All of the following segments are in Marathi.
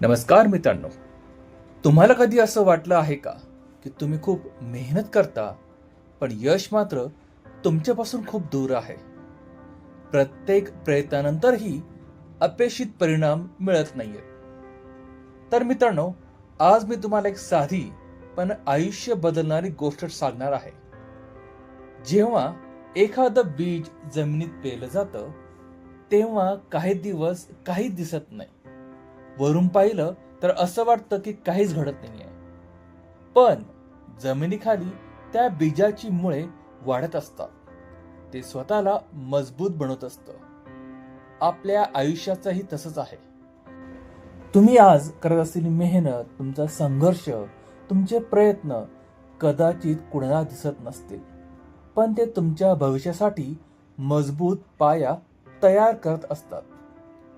नमस्कार मित्रांनो. तुम्हाला कधी असं वाटलं आहे का की तुम्ही खूप मेहनत करता पण यश मात्र तुमच्यापासून खूप दूर आहे? प्रत्येक प्रयत्नानंतरही अपेक्षित परिणाम मिळत नाहीये. तर मित्रांनो, आज मी तुम्हाला एक साधी पण आयुष्य बदलणारी गोष्ट सांगणार आहे. जेव्हा एखादं बीज जमिनीत पेरलं जातं तेव्हा काही दिवस काही दिसत नाही. वरून पाहिलं तर असं वाटतं की काहीच घडत नाहीये. पण जमिनीखाली त्या बीजाची मुळे वाढत असतात. ते स्वतःला मजबूत बनवत असतं. आपल्या आयुष्याचंही तसंच आहे. तुम्ही आज करत असलेली मेहनत, तुमचा संघर्ष, तुमचे प्रयत्न कदाचित कुणाला दिसत नसतील. पण ते तुमच्या भविष्यासाठी मजबूत पाया तयार करत असतात.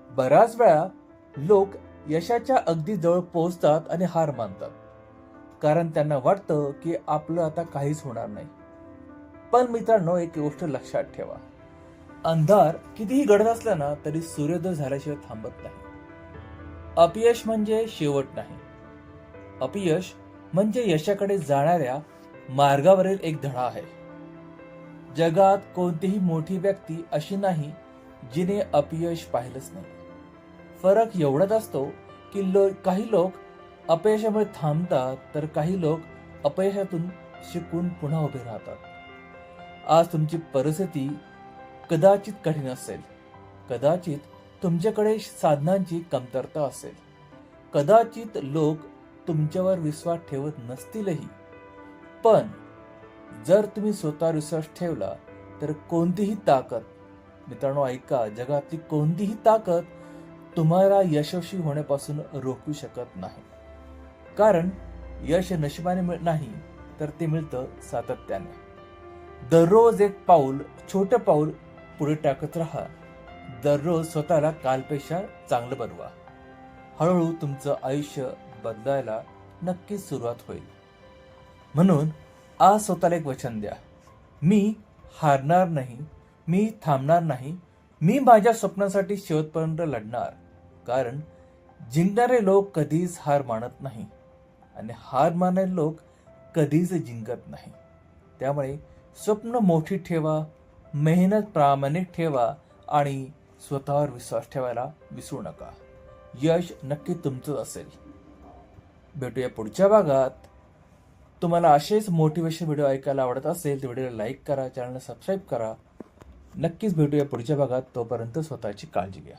बऱ्याच वेळा लोक यशाच्या अगदी जवळ पोहोचतात आणि हार मानतात. कारण त्यांना वाटतं की आपलं आता काहीच होणार नाही. पण मित्रांनो, एक गोष्ट लक्षात ठेवा. अंधार कितीही गडद असला ना तरी सूर्योदय झाल्याशिवाय थांबत नाही. अपयश म्हणजे शेवट नाही. अपयश म्हणजे यशाकडे जाणाऱ्या मार्गावरील एक धडा आहे. जगात कोणतीही मोठी व्यक्ती अशी नाही जिने अपयश पाहिलंच नाही. फरक एवढाच असतो की काही लोक अपयशामुळे थांबतात तर काही लोक अपयशातून शिकून पुन्हा उभे राहतात. आज तुमची परिस्थिती कदाचित कठीण असेल, कदाचित तुमच्याकडे साधनांची कमतरता असेल, कदाचित लोक तुमच्यावर विश्वास ठेवत नसतीलही. पण जर तुम्ही स्वतःवर विश्वास ठेवला तर कोणतीही ताकद, मित्रांनो ऐका, जगातली कोणतीही ताकद तुम्हाला यशस्वी होण्यापासून रोखू शकत नाही. कारण यश नशिबाने नाही तर ते मिळतं सातत्याने. दररोज एक पाऊल, छोटं पाऊल पुढे टाकत राहा. दररोज स्वतःला कालपेक्षा चांगलं बनवा. हळूहळू तुमचं आयुष्य बदलायला नक्कीच सुरुवात होईल. म्हणून आज स्वतःला एक वचन द्या. मी हारणार नाही, मी थांबणार नाही, मी माझ्या स्वप्नासाठी शेवटपर्यंत लढणार. कारण जिंकणारे लोक कधीच हार मानत नाही आणि हार मानणारे लोक कधीच जिंकत नाही. त्यामुळे स्वप्न मोठी ठेवा, मेहनत प्रामाणिक ठेवा आणि स्वतःवर विश्वास ठेवायला विसरू नका. यश नक्की तुमचंच असेल. भेटूया पुढच्या भागात. तुम्हाला असेच मोटिवेशन व्हिडिओ ऐकायला आवडत असेल तर व्हिडिओला लाईक करा, चॅनलला सबस्क्राईब करा. नक्कीच भेटूया पुढच्या भागात. तोपर्यंत स्वतःची काळजी घ्या.